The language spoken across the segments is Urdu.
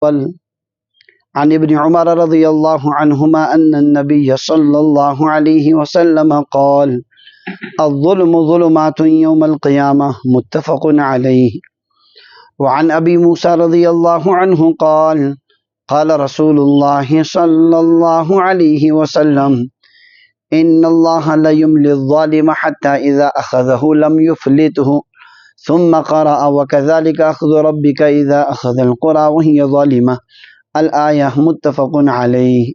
عن ابن عمر رضي الله عنهما أن النبي صلى الله عليه وسلم قال الظلم ظلمات يوم القيامة متفق عليه. وعن أبي موسى رضي الله عنه قال قال رسول الله صلى الله عليه وسلم إن الله لا يملي الظالم حتى إذا أخذه لم يفلته ثم قرأ وكذلك أخذ ربك إذا أخذ القرى وهي ظالمة الآية متفق عليه.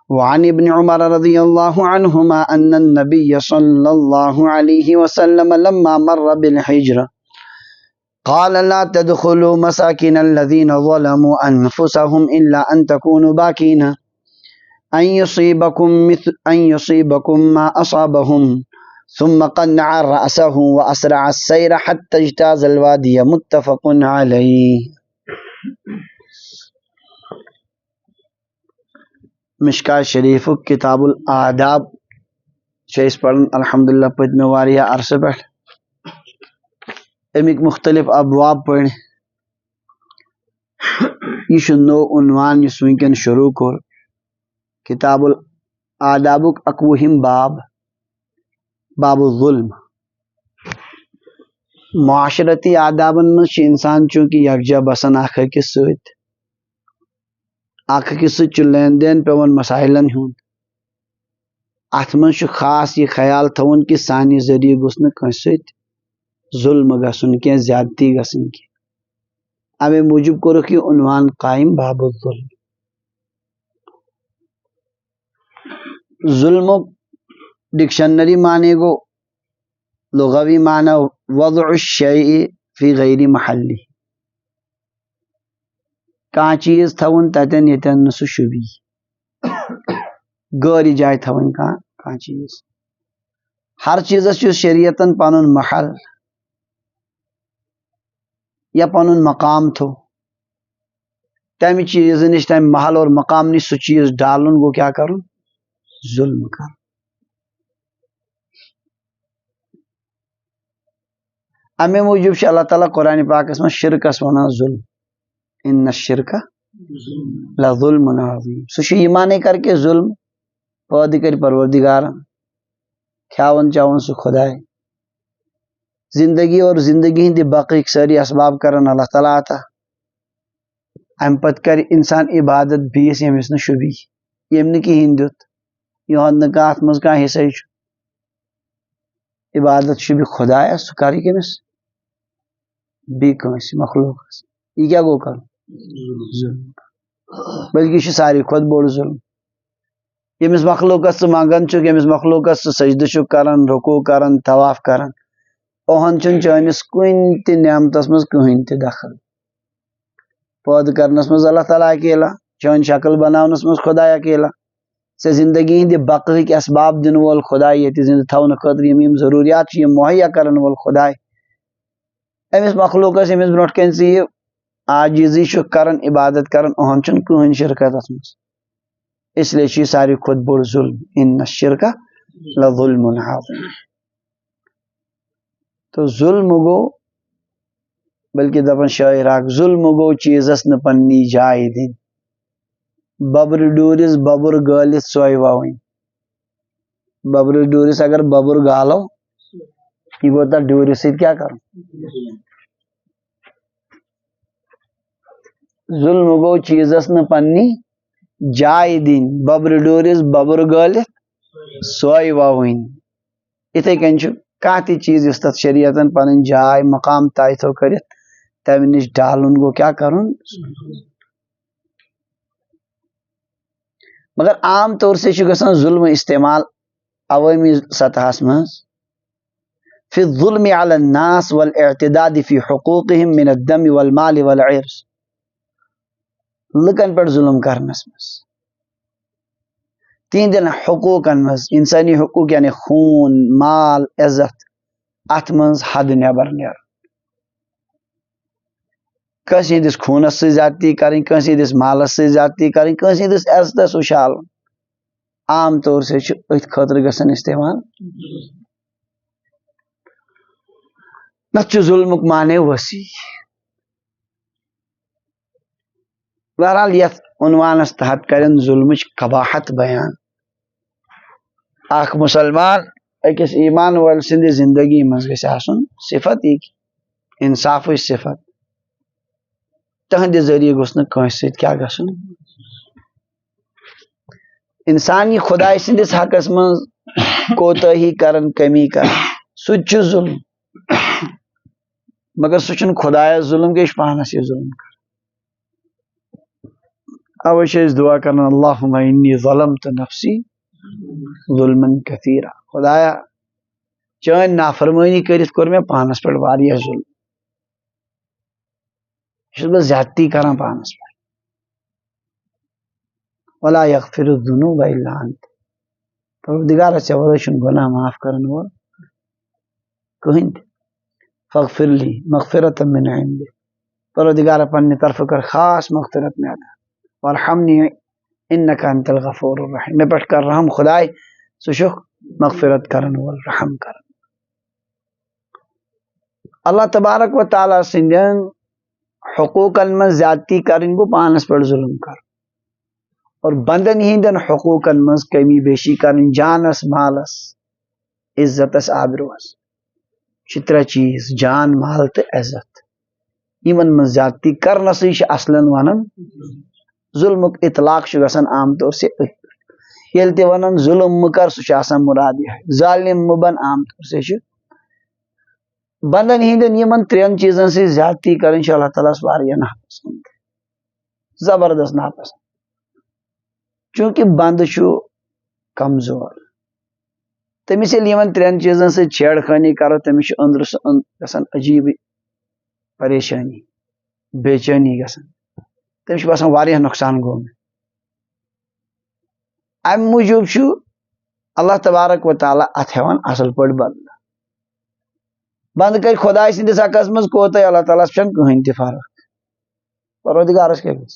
وعن ابن عمر رضي الله عنهما أن النبي صلى الله عليه وسلم لما مر بالحجر قال لا تدخلوا مساكن الذين ظلموا أنفسهم إلا أن تكونوا باكين أن يصيبكم ما أصابهم ثم قنع رأسه وأسرع السير حتى اجتاز الوادي متفق عليه. مشکات شریف کتاب الآداب پڑھن الحمدللہ پتمہ واریاہ عرصہ پہ امیک مختلف ابواب پڑھ یہ نو عنوان اس ونکن شروع کور کتاب الآدابک اکوہم باب باب الظلم. معاشرتی آدابن من انسان چونکہ یکجا بسن اکھ أکس سۭتۍ اکھ أکس سۭتۍ لین دین پیون مسائلن ہند ات من خاص یہ خیال تھون کہ سانہ ذریعہ گوس نہ کٲنٛسہِ سۭتۍ ظلم گژھُن کینٛہہ زیادتی گژھٕنۍ کینٛہہ. امے موجوب کوٚرُکھ یہ عنوان قائم باب الظلم. ظلم ڈکشنری معنی گو لغوی معنی وضع الشیء فی غیر محلی کانٛہہ چیز تھاون تتین یتین نہ سُہ شوٗبی غٲرِ جایہِ تھاون کانٛہہ چیز. ہر چیزس چھُ شریعتن پنُن محل یا پنُن مقام تھو تمہِ چیز نش تمہِ محل اور مقام نش سُہ چیز ڈالُن گوٚو کیٛاہ کرُن ظلم کرُن. امے موجوب چھُ اللہ تعالیٰ قرآن پاکس منٛز شرکس ونان ظلم ان الشرک لظلم عظیم. سُہ چھُ یہِ معنی کر کے ظلم پٲدٕ کر پروردگارن کھیاون چاون سُہ خداے زندگی اور زندگی ہندِ بقیٕکۍ سٲری اسباب کرن اللہ تعالیٰ عطا امہِ پتہٕ کر انسان عبادت بیٚیِس ییٚمِس نہٕ شوٗبی ییٚمۍ نہٕ کہیٖنۍ دیُت یِہُنٛد نہٕ کانٛہہ اتھ منٛز کانٛہہ حصے چھُ عبادت شوٗبہِ خدایس سُہ کر کٔمِس بیٚیہِ کٲنٛسہِ مخلوقس. یہِ کیٛاہ گوٚو کرُن ظلم. بلکہ یہ ساروی کھۄتہٕ بوٚڑ ظلم. ییٚمِس مخلوقس ژٕ منگان چھُکھ ییٚمِس مخلوقس ژٕ سجدٕ چھُکھ کران رکوع کران طواف کران اوہن چھُنہٕ چٲنِس کُنہِ تہِ نعمتس منٛز کٕہٕنۍ تہِ دخل. پٲدٕ کرنس منٛز اللہ تعالیٰ اکیلا چٲنۍ شکل بناونس منٛز خداے اکیلا ژےٚ زندگی ہندِ بقہٕکۍ اسباب دِنہٕ وول خداے ییٚتہِ زندٕ تھاونہٕ خٲطرٕ یِم ضروٗریات چھِ یِم مہیا کرن وول خداے أمِس مخلوقس ییٚمِس برونٛٹھ کَنۍ ژٕ یہِ عاجزی چھُکھ کران عبادت کران اوہن چھُنہٕ کٕہٕنۍ شرکت اتھ منٛز. اس لیے چھُ یہِ ساروی کھۄتہٕ بوٚڑ ظلم ان الشرک لظلم عظیم. تو ظلم گوٚو بلکہ دپان شاعر اکھ ظلم گوٚو چیزس نہٕ پننی جایہِ دِنۍ ببرٕ ڈوٗرِس ببُر گٲلِتھ سۄے ووٕنۍ. ببرٕ ڈوٗرِس اگر ببُر گالو یہ گوٚو تتھ ڈوٗرِس سۭتۍ کیٛاہ کرُن. ظلم گوٚو چیزس نہٕ پننی جایہِ دِنۍ ببرٕ ڈوٗرِس ببُر گٲلِتھ سۄے ووٕنۍ. یِتھے کٔنۍ چھُ کانٛہہ تہِ چیز یُس تتھ شریعتن پنٕنۍ جاے مقام طے تھو کٔرِتھ تمہِ نش ڈالُن گوٚو کیٛاہ کرُن. مگر عام طور سے چھُ گژھان ظلم استعمال عوٲمی سطحس منٛز فی الظلم علی الناس والاعتداد فی حقوقہم من الدم والمال والعرض. لُکن پٮ۪ٹھ ظلم کرنس منٛز تہنٛدٮ۪ن حقوٗقن منٛز انسٲنی حقوٗق یعنی خوٗن مال عزت اتھ منٛز حد نٮ۪بر نیرُن. کٲنٛسہِ ہٕنٛدِس خوٗنس سۭتۍ زیادتی کرٕنۍ کٲنٛسہِ ہٕنٛدِس مالس سۭتۍ زیادتی کرٕنۍ کٲنٛسہِ ہٕنٛدِس عزتس اُچھالُن عام طور سے چھُ أتھۍ خٲطرٕ گژھان استعمال. نتہٕ چھُ ظلمُک معنی وسیع. بہرحال یتھ عنوانس تحت کرن ظلمچ قباحت بیان اخ مسلمان اکس ایمان وول سند زندگی مز گژھِ آسن صفت یہ انصاف صفت تہندِ ذریعہ گوٚژھ نہٕ کٲنٛسہِ سۭتۍ کیٛاہ گژھُن انسان یہ خدائے سندس حقس منٛز کوتاہی کرن کمی کرن سُہ تہِ چھُ ظلم مگر سُہ چھُنہٕ خدایس ظلم کینٛہہ یہِ چھُ پانس یہِ ظلم کران اوے چھِ أسۍ دعا کران اللہم انی ظلمت نفسی ظلما کثیرا خدایا چٲنۍ نافرمٲنی کٔرِتھ کوٚر مےٚ پانس پٮ۪ٹھ واریاہ ظلم یہ چھُس بہٕ زیادتی کران پانس پٮ۪ٹھ ولا یغفر الذنوب الا انت پروردگارا ژےٚ ورٲے چھُنہٕ گۄناہ معاف کرن وول کٕہٕنۍ تہِ فاغفر لی مغفرة من عندک پروردگارا پننہِ طرفہٕ کر خاص مغفرت مےٚ عطا وارحمنی انک انت الغفور الرحیم مےٚ پٮ۪ٹھ کر رحم خداے ژٕ چھُکھ مغفرت کرن وول رحم کرن اللہ تبارک و تعالیٰ سندین حقوقن من زیادتی کرن گو پانس پٮ۪ٹھ ظلم کر اور بندن ہندین حقوقن من کمی بیشی کرن جانس مالس عزتس آبروس چھ ترے چیز جان مال تو عزت یمن من زیادتی کرنسے چھ اصلن ونن ظلمک اطلاق چھ گژھان عام طور سے یل تہ ونن ظلم مکر سہ چھ آسان مراد یہ ظالم مبن عام طور سے چھ بندن ہندین یمن ترین چیزن سے زیادتی کرن چھ اللہ تعالیٰ واریاہ ناپسند زبردست ناپسند چونکہ بند چھ کمزور تمس یل یمن ترین چیزن سے چھیڑ خانی کرو تمس اندر گژھان عجیب پریشانی بے چینی گژھان تمس باسان واریاہ نقصان گوٚو مےٚ امہ موجوب چھ اللہ تبارک و تعالیٰ اتھ ہیوان اصل پٲٹھۍ بدلہ بند کر خدائے سندس حقس مز کوتاہ اللہ تعالیٰ چھنہٕ کٕہٕنۍ تہِ فرق پروردگارس کیٛاہ گژھِ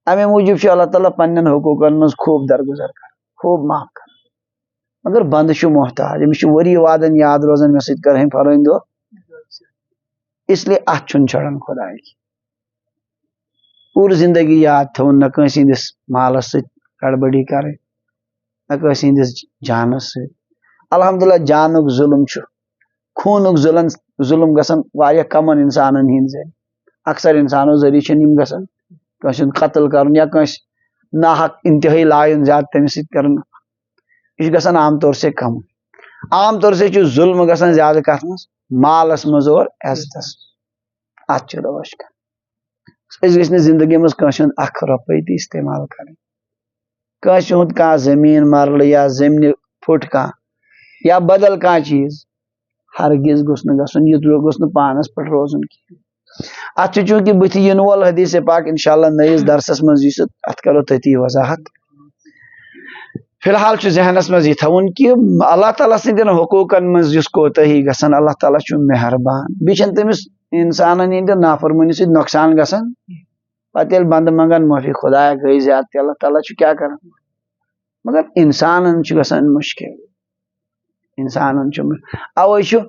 امے موجوب چھ اللہ تعالیٰ پننین حقوقن مز خوب درگزر کر خوب معاف کر مگر بند چھ محتاج أمس چھ ؤری وادن یاد روزان مےٚ سۭتۍ کر فلٲنۍ دۄہ اس لیے اتھ چھُنہٕ چھڑان خداے پوٗرٕ زندگی یاد تھاوُن نہ کٲنٛسہِ ہٕنٛدِس مالس سۭتۍ گڑبڑی کرٕنۍ نہ کٲنٛسہِ ہٕنٛدِس جانس سۭتۍ الحمدللہ جانُک ظلم چھُ خوٗنُک ظلم گژھان واریاہ کمن انسانن ہٕنٛدۍ ذریعہِ اکثر انسانو ذریعہِ چھِنہٕ یِم گژھان کٲنٛسہِ ہُنٛد قتل کرُن یا کٲنٛسہِ ناحق انتہٲئی لایُن زیادٕ تٔمِس سۭتۍ کرُن یہ چھُ گژھان عام طور سے کم عام طور سے چھُ ظلم گژھان زیادٕ کتھ منٛز مالس منٛز اور عزتس اتھ چھُ روش کران أسۍ گژھِ نہٕ زندگی منٛز کٲنٛسہِ ہُنٛد اکھ رۄپے تہِ استعمال کرٕنۍ کٲنٛسہِ ہُنٛد کانٛہہ زٔمیٖن مرلہٕ یا زمینہِ پھُٹ کانٛہہ یا بدل کانٛہہ چیٖز ہرگز گوٚژھ نہٕ گژھُن یہِ گوٚژھ نہٕ پانس پٮ۪ٹھ روزُن کینٛہہ اتھ چھُ چوٗنٛکہِ بٕتھِ یِنہٕ وول حدیث پاک انشاءاللہ نٔیِس درسس منٛز یُس اتھ کرو تٔتی وضاحت فی الحال چھُ ذہنس منٛز یہِ تھاوُن کہ اللہ تعالیٰ سٕنٛدین حقوٗقن منٛز یُس کوتٲہی گژھان اللہ تعالیٰ چھُ مہربان بیٚیہِ چھنہٕ تٔمِس انسانن ہٕنٛدِ نافرمٲنی سۭتۍ نۄقصان گژھان پتہٕ ییٚلہِ بنٛدٕ منٛگان معٲفی خدایا گٔے زیادتی اللہ تعالیٰ چھُ کیٛاہ کران مگر انسانن چھُ گژھان مُشکل انسانن چھُ اوے چھُ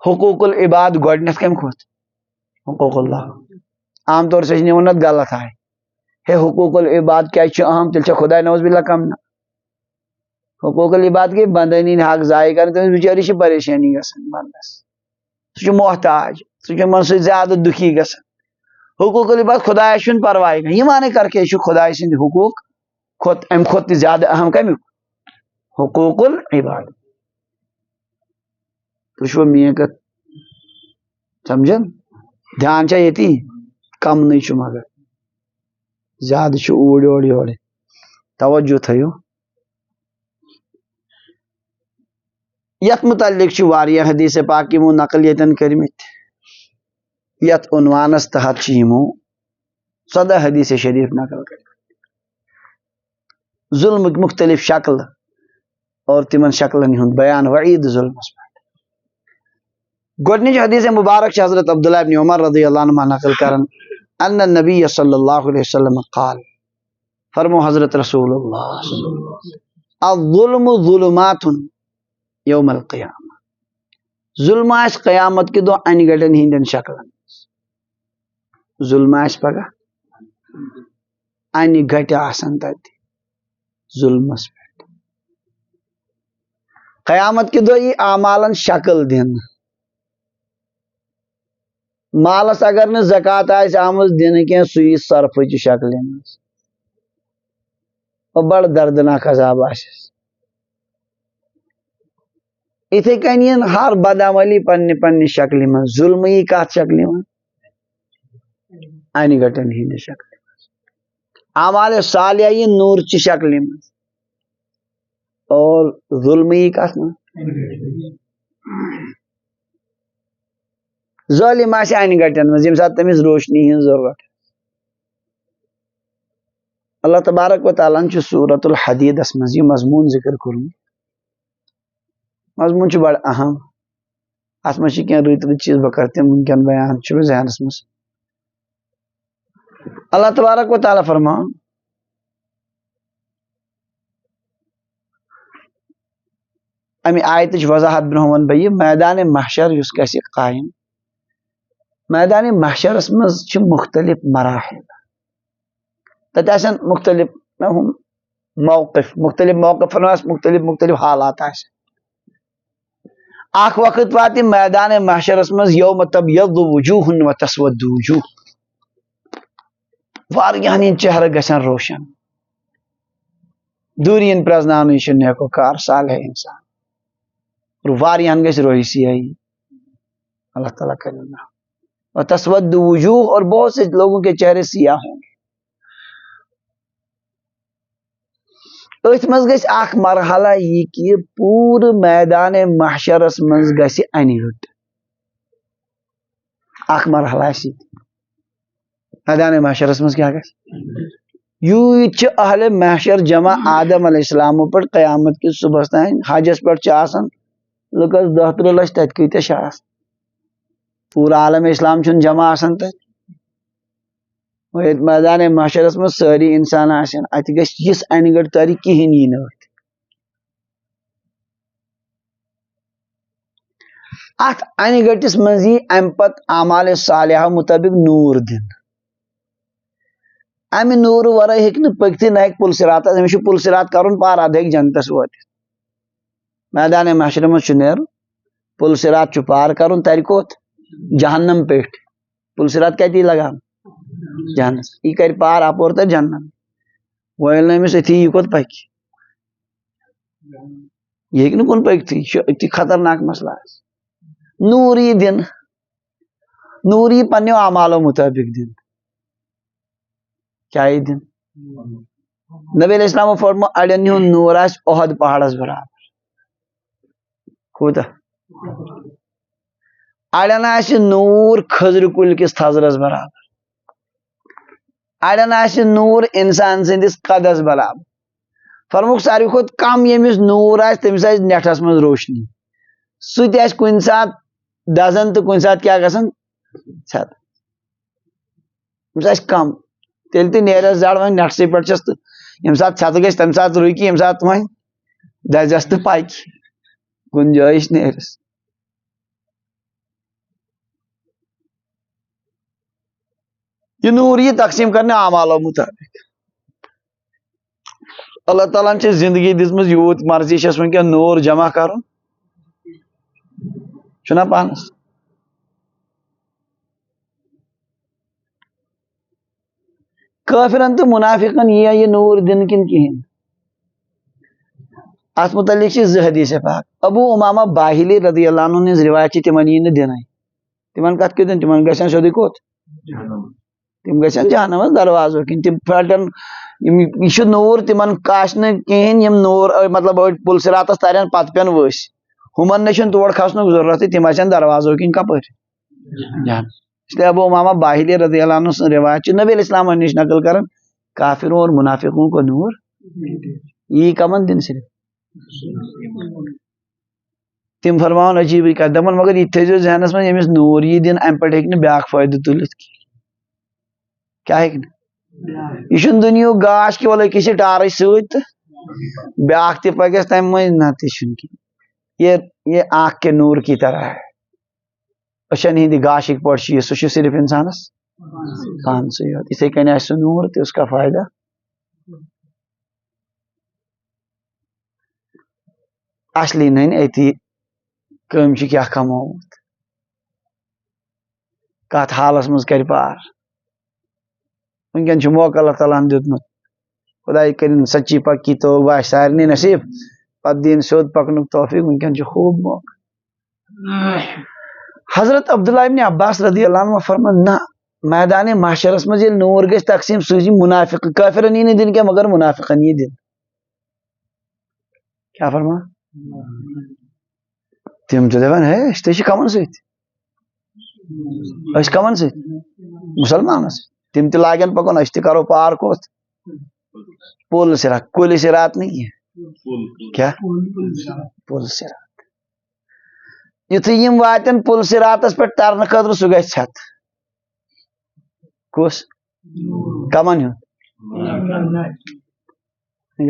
حقوق العباد گۄڈنیتھ کمہِ کھۄتہٕ حقوق اللہ عام طور سے چھِ نِوان اتھ غلط آیہِ ہے حقوق العباد کیٛازِ چھُ اہم تیٚلہِ چھا خداے نوز باللہ کم نہ حقوق العباد گٔے بندن ہٕنٛدۍ حق ضایع کرٕنۍ تٔمِس بِچٲرِس چھِ پریشٲنی گژھان بندس سُہ چھُ محتاج سُہ چھُ یِمن سۭتۍ زیادٕ دُکھی گژھان حقوق العباد خدایس چھُنہٕ پرواے یہِ مانے کرکے چھُ خداے سٕنٛدۍ حقوق کھۄتہٕ امہِ کھۄتہٕ تہِ زیادٕ اہم کمیُک حقوق العباد تُہۍ چھُوا میٲنۍ کتھ سمجھان دھیان چھا ییٚتی کمنٕے چھُ مگر زیادٕ چھُ اوٗرۍ یورٕ توجہ تھٲیِو یتھ متعلق چھِ واریاہ حدیث پاک یِمو نقل ییٚتٮ۪ن کٔرمٕتۍ یتھ عنوانس تحت چھِ یِمو 14 حدیث شریف نقل کٔرمٕتۍ ظلمٕکۍ مختلف شکل اور تمن شکلن ہُنٛد بیان وعید ظلمس پٮ۪ٹھ گۄڈنِچ حدیث مبارک چھِ حضرت عبداللہ ابن عمر رضی اللہ عنہما نقل کران ان النبی صلی اللہ علیہ وسلم قال فرمو حضرت رسول اللہ الظلم ظلمات یوم القیامہ ظلم آسہِ قیامت کہِ دۄہ انہِ گٹن ہٕنٛدٮ۪ن شکلن ظلم آسہِ پگہہ انہِ گٹہِ آسان تتہِ ظلمس پٮ۪ٹھ. قیامت کہِ دۄہ یی اعمالن شکل دِنہٕ. مالس اگر نہٕ زکات آسہِ آمٕژ دِنہٕ کینٛہہ سُہ یی صرفٕچہِ شکلہِ منٛز اور بڑٕ دردناک عذاب آسٮ۪س. اِتھے کٔنۍ یِن ہر بدعملی پننہِ پننہِ شکلہِ منٛز. ظلمہٕ یی کتھ شکلہِ منٛز؟ انہِ گٹن ہٕنٛدِ شکلہِ منٛز. اعمال صالحہ یی نوٗرچہِ شکلہِ منٛز اور ظلمہٕ یی کتھ منٛز؟ ظٲلم آسہِ انہِ گٹن منٛز ییٚمہِ ساتہٕ تٔمِس روشنی ہٕنٛز ضروٗرت. اللہ تبارک و تعالیٰ ہن چھُ سورۃ الحدیدس منٛز یہِ مضموٗن ذکر کوٚرمُت. مضموٗن چھُ بڑٕ اہم. اتھ منٛز چھِ کینٛہہ رٕتۍ رٕتۍ چیٖز بہٕ کرٕ تِم وٕنکٮ۪ن بیان چھُ مےٚ ذہنس منٛز. اللہ تبارک و تعالیٰ فرمان امہِ آیتٕچ وضاحت برونٛہہ ونہٕ بہٕ یہِ میدانِ محشر یُس گژھِ قٲیِم. میدانِ محشرس منٛز چھِ مختلف مراحل. تتہِ آسن مختلف موقف. مختلف موقفن منٛز مختلف مختلف حالات آسن. اکھ وقت واتہِ میدانِ محشرس منٛز یوم تبیض وجوہ و تسود وجوہ. واریاہن ہٕنٛدۍ چہرٕ گژھن روشن. دوٗرِ یِن پرٛزناونہٕ یہِ چھُ نیکوکار صالح انسان. اور واریاہن گژھِ رویسیاہی. اللہ تعالیٰ کرے نا. اور تسود وجوہ اور بہت سے لوگوں کے چہرے سیاہ ہوں گے. أتھۍ منٛز گژھِ اکھ مرحلہ یہِ کہِ پوٗرٕ میدانِ محشرس منٛز گژھِ انہِ گٔٹ. اکھ مرحلہ آسہِ ییٚتہِ میدانِ محشرس منٛز کیٛاہ گژھِ؟ یوٗت چھِ اہلِ محشر جمع آدم علیہ السلامو پٮ۪ٹھ قیامت کِس صبحس تام. حجس پٮ۪ٹھ چھِ آسان لُکس 10-13 لچھ. تتہِ کۭتیاہ چھِ آسان؟ پوٗرٕ عالم اسلام چھُنہٕ جمع آسان تتہِ. ییٚتہِ میدانِ محشرس منٛز سٲری انسان آسن اتہِ گژھِ یِژھ انہِ گٔٹ تٲری کِہینۍ یی نہٕ أتھۍ. اتھ انہِ گٔٹِس منٛز یی امہِ پتہٕ اعمالِ صالحہ مُطٲبق نوٗر دِنہٕ. امہِ نوٗرٕ ورٲے ہیٚکہِ نہٕ پٔکتھٕے نہ ہیٚکہِ پُلسِراتس. أمِس چھُ پُلسِرات کرُن پار ادٕ ہیٚکہِ جنتس وٲتِتھ. میدانِ محشرِ منٛز چھُ نیرُن. پُلسِرات چھُ پار کرُن. ترِ کوٚت؟ جہنم پیٚٹھۍ. پُلسِرات کتہِ یی لگاونہٕ؟ جہنس. یہِ کرِ پار اپور تہٕ جنت. وۄنۍ ییٚلہِ نہٕ أمِس أتھی یہِ کوٚت پکہِ؟ یہِ ہیٚکہِ نہٕ کُن پٔکتھٕے. یہِ چھُ أتی خطرناک مسلہٕ آسہِ. نوٗر یی دِنہٕ. نوٗر یی پننیو اعمالو مُطٲبق دِنہٕ. کیٛاہ یی دِنہٕ؟ نبی علیہ السلامو فرمو اڑٮ۪ن ہُنٛد نوٗر آسہِ اُحد پہاڑس برابر. کوٗتاہ؟ اڑٮ۪ن آسہِ نوٗر کھٔزرِ کُلۍ کِس تھزرس برابر. اڑٮ۪ن آسہِ نوٗر انسان سٕنٛدِس قدس برابر. فرموکھ ساروی کھۄتہٕ کم ییٚمِس نوٗر آسہِ تٔمِس آسہِ نٮ۪ٹھس منٛز روشنی. سُہ تہِ آسہِ کُنہِ ساتہٕ دزان تہٕ کُنہِ ساتہٕ کیٛاہ گژھان ژھٮ۪تہٕ. أمِس آسہِ کم. تیٚلہِ تہِ نیرٮ۪س زر وۄنۍ نٮ۪ٹسٕے پٮ۪ٹھ چھس تہٕ ییٚمہِ ساتہٕ ژھٮ۪تہٕ گژھِ تمہِ ساتہٕ رُکہِ. ییٚمہِ ساتہٕ وۄنۍ دزٮ۪س تہٕ پکہِ کُنہِ جایہِ نیرٮ۪س. یہ نوٗر یی تقسیٖم کرنہٕ اعمالو مُطٲبق. اللہ تعالیٰ ہن چھِ زندگی دِژمٕژ یوٗت مرضی چھس وٕنکٮ۪ن نوٗر جمع کرُن چھُنہ پانس. کٲفرن تہٕ مُنافِقن یِیا یہِ نوٗر دِنہٕ کِنہٕ کِہینۍ. اتھ متعلق چھِ 2 حدیث پاک. ابو امامہ باہلی رضی اللہ عنہ ہٕنٛز رِوایت چھِ تِمن یی نہٕ دِنَے. تِمن کتھ کیُتھ دِنہٕ؟ تِمن گژھن سیوٚدُے کوٚت؟ تِم گژھن جہنمس دروازو کِنۍ. تِم پھٹن. یہِ چھُ نوٗر تِمن کاشہِ نہٕ کِہینۍ. یِم نوٗر مطلب أڑۍ پُلسِراتس ترن پتہٕ پٮ۪ن ؤسۍ. ہُمن نہ چھُنہٕ تور کھسنُک ضروٗرتٕے. تِم آسن دروازو کِنۍ کپٲرۍ؟ جہنم. اس لیے ابو امامہ باہلی رضی اللہ عنہ سٕنٛز رِوایت چھِ نبی علیہ السلام نِش نقل کران کافروں اور منافقوں کو نور یی کمن دِنہٕ صرف. تِم فرماوان عجیٖبٕے کتھ. دپان مگر یہِ تہِ تھٲیزیو ذہنس منٛز ییٚمِس نوٗر یی دِنہٕ امہِ پٮ۪ٹھ ہیٚکہِ نہٕ بیٛاکھ فٲیدٕ تُلِتھ کینٛہہ. کیٛاہ ہیٚکہِ نہٕ؟ یہِ چھُنہٕ دُنیہُک گاش کہِ وَلہٕ أکِس چھِ ٹارٕچ سۭتۍ تہٕ بیٛاکھ تہِ پکٮ۪س تمہِ مٔنٛزۍ. نہ تہِ چھُنہٕ کینٛہہ. یہ آنکھ کے نور کی طرح ہے. أچھن ہٕنٛدِ گاشٕکۍ پٲٹھۍ چھُ یہِ. سُہ چھُ صرف انسانس پانسٕے یوت. یِتھٕے کٔنۍ آسہِ سُہ نوٗر تہٕ اس کا فٲیدہ اصلی نن اتی کم کیا کمومت کت حالس مز کر پار ونکن موقع اللہ تعالیٰ ہن دیتمت خدا کرن سچی پکی تو باش سارنی نصیب پتہ دین سیود پکنک توفیق ونکن خوب موقع حضرت عبداللہ ابن عباس رضی اللہ عنہ فرمان نہ میدان محشرس مز نور گژھِ تقسیم سوزی منافق کافرن یہ دن کیا مگر منافقن یہ دن کیا فرما تم تو دپان ہے اس کمن ست کمن ست مسلمانس تم تہ لاگن پکن اس تہ کرو پار کوت پل سرات کل سرات نہیں ہے کیا پل سرات یتھے یم واتن پل سراتس پہ ترن خاطر سہ گژھِ ژھت کس کمن ہند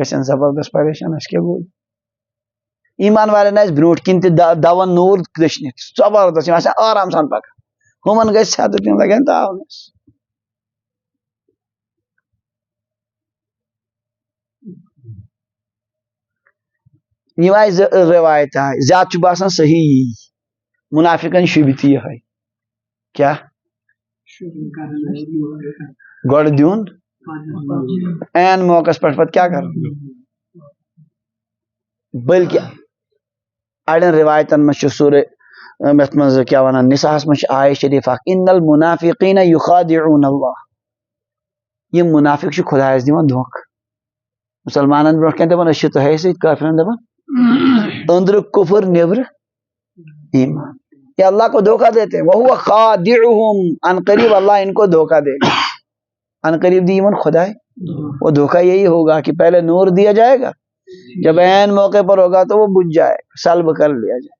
گژھن زبردست پریشان اس کیا گوئی ایمان والن آس بروٹ کن تہ دون نور دشن زبردست آرام سان پکان ہمن گژھِ ژھت تم لگن تاونس یہ آئی روایت آئی زیادہ باسان صحیح منافقن شوبت یہ کیا گوڑ دیون این موقع پہ پتہ کیا کر بلکہ اڑین روایتن مجھ سورہ مت مز کیا ونان نساء مجھ آیہ شریف ان المنافقین یخادعون اللہ یہ منافق خدایس دیوان دھوکہ مسلمانن برو کن دپان اس تہ ست کافرن دپان اندر کفر نیبر ایمان یہ اللہ کو دھوکہ دیتے ہیں وہ خادعهم ان قریب اللہ ان کو دھوکہ دے گا ان قریب دی ایمان خدا ہے وہ دھوکہ یہی ہوگا کہ پہلے نور دیا جائے گا جب عین موقع پر ہوگا تو وہ بجھ جائے سلب کر لیا جائے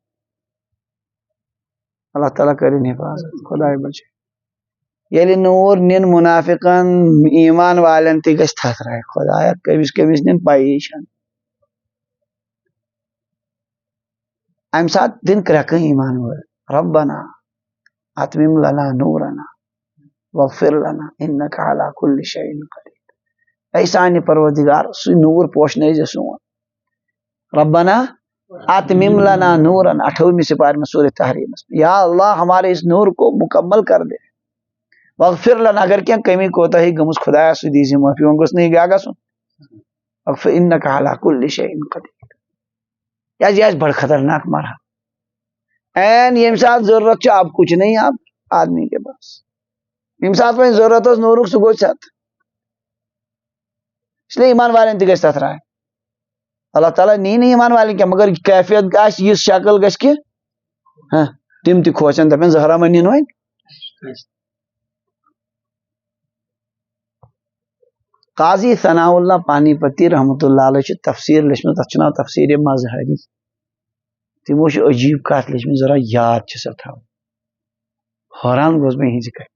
اللہ تعالیٰ کرے حفاظت خدا بچے یلی نور نن منافقن ایمان والن تہ گژھِ تھتھراے خدایا کمس کمس نن پریشان ام سات دن کرک ایمان وول ربنا اتمم لنا نورنا واغفر لنا انك على كل شيء قدير اے سانہ پروردگار سہ نور پوشنے ز سون ربنا اتمم لنا نورنا 28ویں سپارے میں سورہ تحریم یا اللہ ہمارے اس نور کو مکمل کر دے واغفر لنا اگر کیا کمی کوتا ہی گمس خدایا سہ دیزی معافی ون گوس نہیں گیا گسن واغفر انك على كل شيء قدير یہ بڑا خطرناک مرحلہ این یم سات ضرورت اب کچھ نہیں اب آدمی کے پاس یم سات میں ضرورت اس نورک سہ گو سات اس لیے ایمان والن تہ گژھِ تھتھراے اللہ تعالیٰ نی نہیں ایمان والن کیا مگر کیفیت گژھِ یہ شکل گژھِ کہ ہاں تم تہ کھوژن دپن زہرا منین وۄنۍ قاضی ثناء اللہ پانی پتی رحمۃ اللہ علیہ تفسیر لچمت تر ناو تفسیر مظہری تمو عجیب کت لچمت ذرا یاد سا تھو حیران گوس بہ ہز کت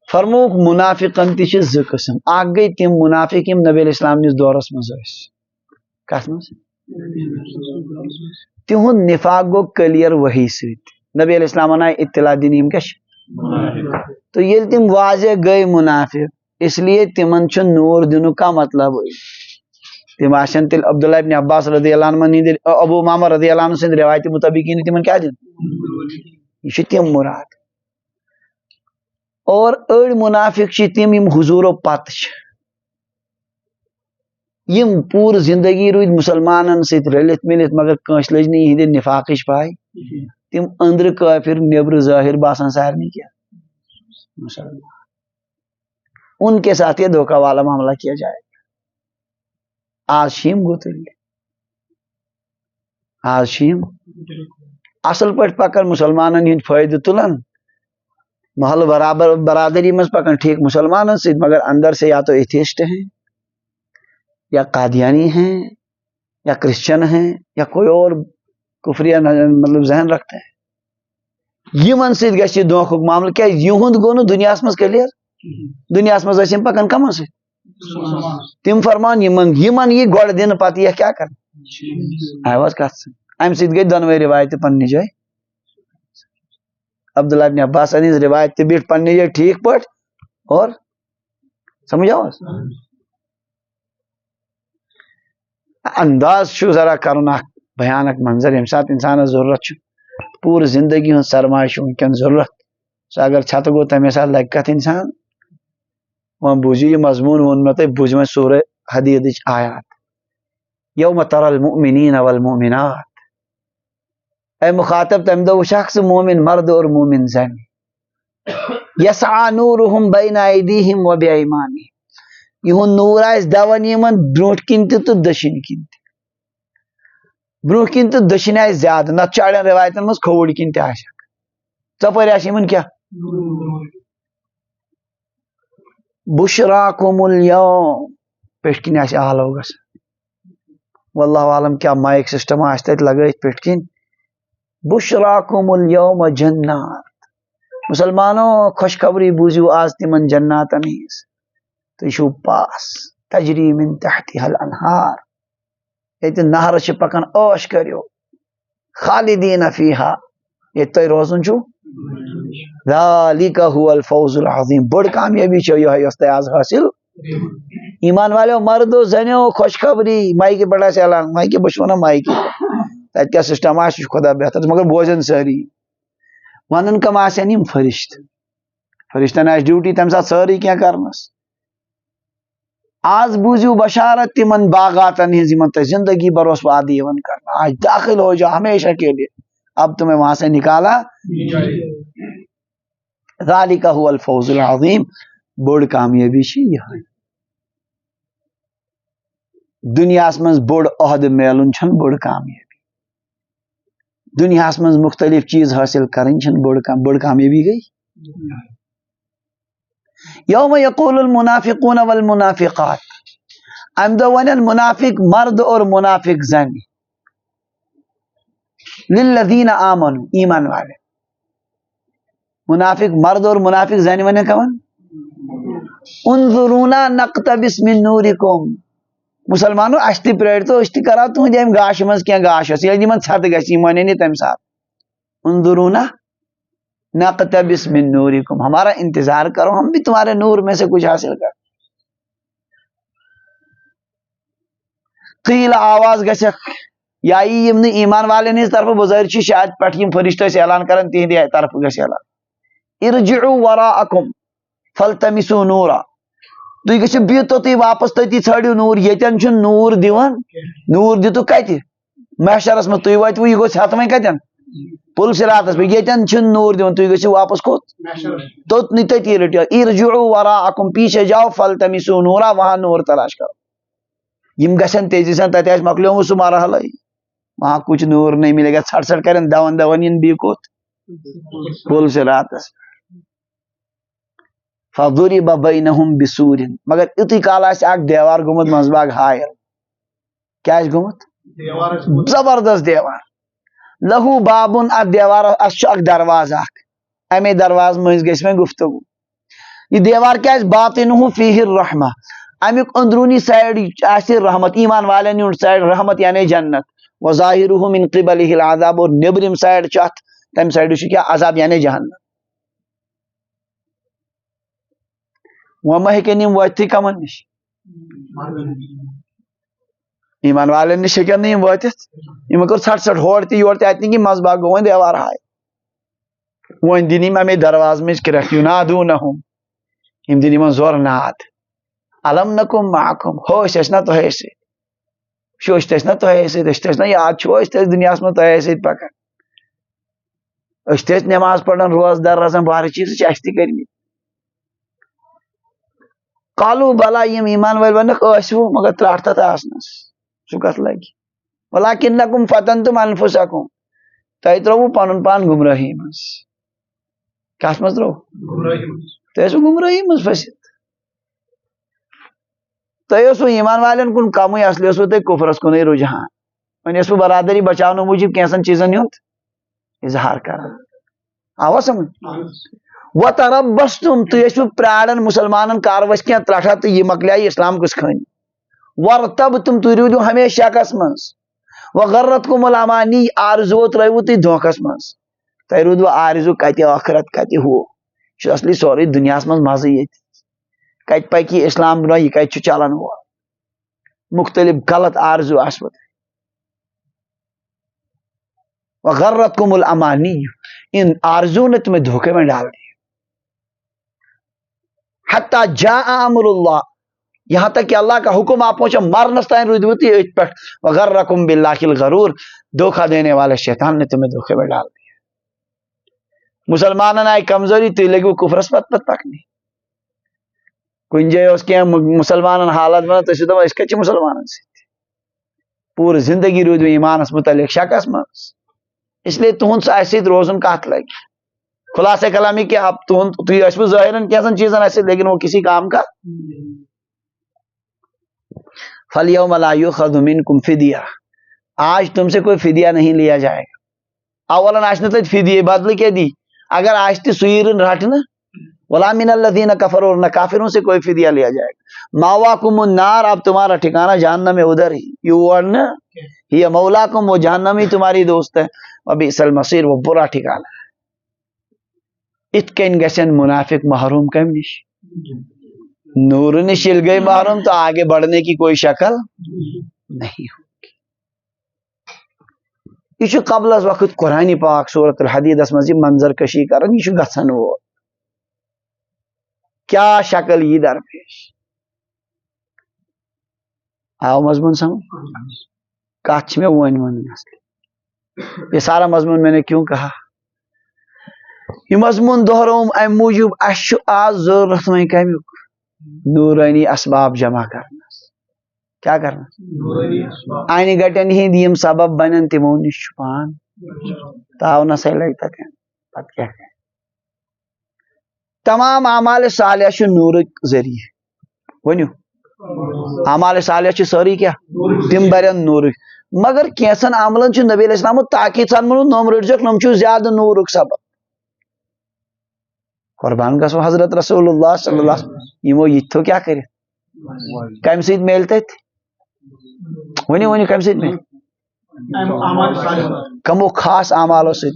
فرموک منافقن تہ زٕ قسم اکھ گئی تم منافق یم نبی علیہ السلام نس دورس مز کت مز تہند نفاق گو کلیئر وحی ست نبی علیہ السلام آئی اطلاع دن یم کیا تو یل تم واضح گئی منافق اس لیے تمن نور دن کا مطلب تم آشن تیل عبداللہ ابن عباس رضی اللہ عنہ ابو امامہ رضی اللہ عنہ سند روایت مطابق تمن کیا دن یہ تم مراد اور اڑ منافق تم یم حضور پت یم پور زندگی روید مسلمانن ست رلت ملت مگر کنس لج نہیں ہند نفاقش پائے تم اندر کافر نیبر ظاہر باسان سارنی کیا مسلمان ان کے ساتھ یہ دھوکہ والا معاملہ کیا جائے گا آج شیم گوتل آج شیم اصل پہ پکن مسلمانن ہند فائدہ تلن محل برابر برادری مز پکن ٹھیک مسلمانن سے مگر اندر سے یا تو ایتھیسٹ ہیں یا قادیانی ہیں یا کرسچن ہیں یا کوئی اور کفریہ مطلب ذہن رکھتے ہیں یمن ست گژھِ یہ دھوکھک معاملہ کیا یہند گو نہ دنیا مز کلیئر دنیا مز پکان کمن ست تم فرمان یمن یہ گوڑ دن پتہ یہ کیا کر آواز کت ام ست گئی دونوے روایت پنہ جائے عبداللہ ابن عباس روایت تہ بیٹھ پنہ جائے ٹھیک پہ اور سمجھ آواز انداز چھو ذرا کرن اخ بھیانک منظر یم سات انسان ضرورت چھ پور زندگی ہن سرمایہ چھ ونکن ضرورت سو اگر چھت گو تمے سات لگ کت انسان وہ بوجھو یہ مضمون ون میں بوجھ میں سورہ حدید آیات یوم تر المؤمنین والمؤمنات اے مخاطب تم دو شخص مومن مرد اور مومن زن یسعى نورهم بین ایدیہم و بایمانہم یہن نور آس دوان یمن بروٹ کن تو دشن کن بروٹ کن تو دشن آس زیادہ نت چاڑن روایتن مز کھوڑ کن تہ ژپر آس یمن کیا بشراکم اليوم پیٹ کن آس آلو گس واللہ عالم کیا مائک سسٹم آس تت لگائت پیٹ کن بشراکم اليوم جنات مسلمانوں خوشخبری بوزیو آج تمن جناتن ہز تو شو پاس تجری من تحتها الانہار یہ نہر چھ پکن عوش کریو خالدین فیہا یہ تو روزن چھو ذالک هو الفوز العظیم بڑ کامیابی چھو یہ آز حاصل ایمان والے مردو زنیو خوشخبری مائی کے بڑا سے اعلان مائی کے بشونا مائی کے تک کیا سسٹم آش خدا بہتر مگر بوزن ساری ونن کم آسن یم فرشت فرشتن آس ڈیوٹی تم سات ساری کیا کرنس آج بوزیو بشارت تمن باغاتن ہز یمن تہ زندگی بروس وعدہ یون کرنا آج داخل ہو جاؤ ہمیشہ کے لیے اب تمہیں وہاں سے نکالا ذالک هو الفوز العظیم بڑ کامیابی چھ یہ دنیا من بڑ عہد میلن چھن بڑ کامیابی دنیا من مختلف چیز حاصل کرن چھن بڑ کامیابی گئی یوم یقول المنافقون والمنافقات ام دو ون المنافق مرد اور منافق زن للذین آمنوا ایمان والے منافق مرد اور منافق زن ون کون انظرونا نقتبس من نورکم مسلمانوں اشتی پریڈ تو اشتی کرا تہند ام گاش مز کی گاش یل یمن چھت گژھِ یمن نی تمہ سات انظرونا نقتبس من نورکم ہمارا انتظار کرو ہم بھی تمہارے نور میں سے کچھ حاصل کر قیل آواز گژھکھ یا یم ایمان والے ہز طرف بظاہر چھ شاید پٹھ یم فرشتہ اعلان کرن تہندِ طرف گژھِ اعلان ارجعوا وراءکم فالتمسوا نورا تھی گھو بہت توتی واپس تتی ژھانڈو نور یتن چھ نور دیوان نور دتو کت محشرس میں تھی واتو یہ گوس ہتھ وین کتن پل صراطس پہ یتن چھ نور دیوان تھی گھو واپس کوت توت نی تتی رٹو ارجعوا وراءکم پیچھے جاؤ فالتمسوا نورا وہاں نور تلاش کرو یم گھن تیزی سان تتہ آس مکلیومت سہ مرحلہ وہاں کچھ نور نہیں ملے گا ژھٹ ژھٹ کرن دون دون ین بھی کوت پل صراطس فضرب بینہم بسور مگر اتھی کال آس اک دیوار گومت منزباگ حائل کیا گومت زبردست دیوار لہو بابن ات دیوار اس اک دروازہ امے دروازہ مز گژھِ میں گفتگو یہ دیوار کیا باطنہ فیہ الرحمہ امیک اندرونی سائڈ آسہ رحمت ایمان والن ہند سائڈ رحمت یعنی جنت وظاہرہ من قبلہ العذاب اور نیبرم سائڈ چھ تم سائڈ کیا عذاب یعنی جہنم وما ہیکن یم واتھی کمن نش ایمان والن نش ہیکن یم واتھت یم کر ژھٹ ژھٹ ہور تہ یور تہ اتنی مز باغ گوین دیوار ہائے وین دینی میں دروازہ مز کرک ینادونہم یم دینی من زور ناد علم نکم معکم ہوش اس نہ تہ ست شوش تس نہ تہ ست اس تس نہ یاد چھو اس تس دنیا میں تہ ست پکان اس تس نماز پڑھن روز در رزن بار چیز چاشتی کرمی قالو بلا یم ایمان ول ونک اسو مگر تراٹ تت آسنس سو کت لگی ولکنکم فتنتم انفسکم تہ ترو پنن پان گمراہی مز کس مز ترو تہ سو گمراہی مز پھست تہ سو ایمان والن کن کمی اصلی سو تہ کفرس کن رجحان وۄنۍ سو برادری بچاونہٕ موجب کینٛژن چیزن ہُنٛد اظہار کران آوا سمجھ وتربستم تھی ٲسوٕ پراران مسلمانن کاروس کینٛہہ ترٹھا تہٕ یہ مکلیے اسلام کس خٲنی ورتبتم تھی روٗدِو ہمیشہ شکس منٛز وغرتکم الامانی آرزو ترٲیوٕ تُہۍ دھوکس منٛز تۄہہِ روٗدوٕ آرزو کتہِ ٲخرت کتہِ ہُہ یہِ چھُ اصلی سورُے دُنیاہس منٛز مزٕ ییٚتہِ کتہِ پکہِ یہِ اسلام برونٛہہ یہِ کتہِ چھُ چلان وول مختلف غلط آرزو آسمت وغرتکم الامانی، ان آرزو نے تمہیں دھوکے میں ڈال دیا. حتی جاء امر اللہ، یہاں تک کہ اللہ کا حکم آپ پہنچا، مرنس تائیں رودوتی ایک پٹ. وغرکم باللہ الغرور، دھوکہ دینے والے شیطان نے تمہیں دھوکے میں ڈال دیا. مسلمانن آئی کمزوری تو لگو کفرس پت پکنی کن جائے اس کے مسلمانن حالت بنا تو دپان اس کچھ مسلمانن سے پور زندگی رود ایمانس متعلق شکس مز. اس لیے تہند سہ روزن کت لگی. خلاصہ کلامی کہ آپ تھی ظاہراً کیسن چیزن ایسے لیکن وہ کسی کام کا. فَالْيَوْمَ لَا يُؤْخَذُ مِنْكُمْ فِدْيَةٌ، آج تم سے کوئی فدیہ نہیں لیا جائے گا. اولاً آج نہ فدیہ بدل کے دی اگر آج تی سویرن رٹنا وَلَا مِنَ الَّذِينَ كَفَرُوا، نہ کافروں سے کوئی فدیہ لیا جائے گا. مَأْوَاكُمُ النَّارُ، اب تمہارا ٹھکانہ جہنم ہے، ادھر ہی. یوڑنا ہی مولاکم، وہ جہنم ہی تمہاری دوست ہے. وَبِئْسَ الْمَصِيرُ، وہ برا ٹھکانہ ہے. ات کن گژھن منافق محروم کم نش، نور نش یل گئی محروم تو آگے بڑھنے کی کوئی شکل نہیں ہوگی. یہ قبل از وقت قرآن پاک سورۃ الحدید اس مزید منظر کشی کرن، یہ گژھن وول کیا شکل یہ درپیش. آو مضمون سمجھ کات میں ون یہ سارا مضمون میں نے کیوں کہا؟ یہ مضمون دہروم ام موجود اس آج ضرورت میں کمیک نورانی اسباب جمع کرنا. کیا کرنا؟ آئین گٹن ہند یم سبب بنن تمو نش چھپان تاو نہ سے لگتا ہے. پتہ کیا ہے؟ تمام اعمال صالحہ چھ نور ذریعہ. ونیو اعمال صالحہ چھ ساری کیا تم برن نور، مگر کیسن عملن چھ نبی علیہ السلام تاکید سان منو نوم رجک نم چھ زیادہ نورک سبب. قربان گسو حضرت رسول اللہ صلی اللہ علیہ وسلم یمو یہ کیا کرے کم سید میلتے تھے. ونی کم سید میل کمو خاص اعمالو سید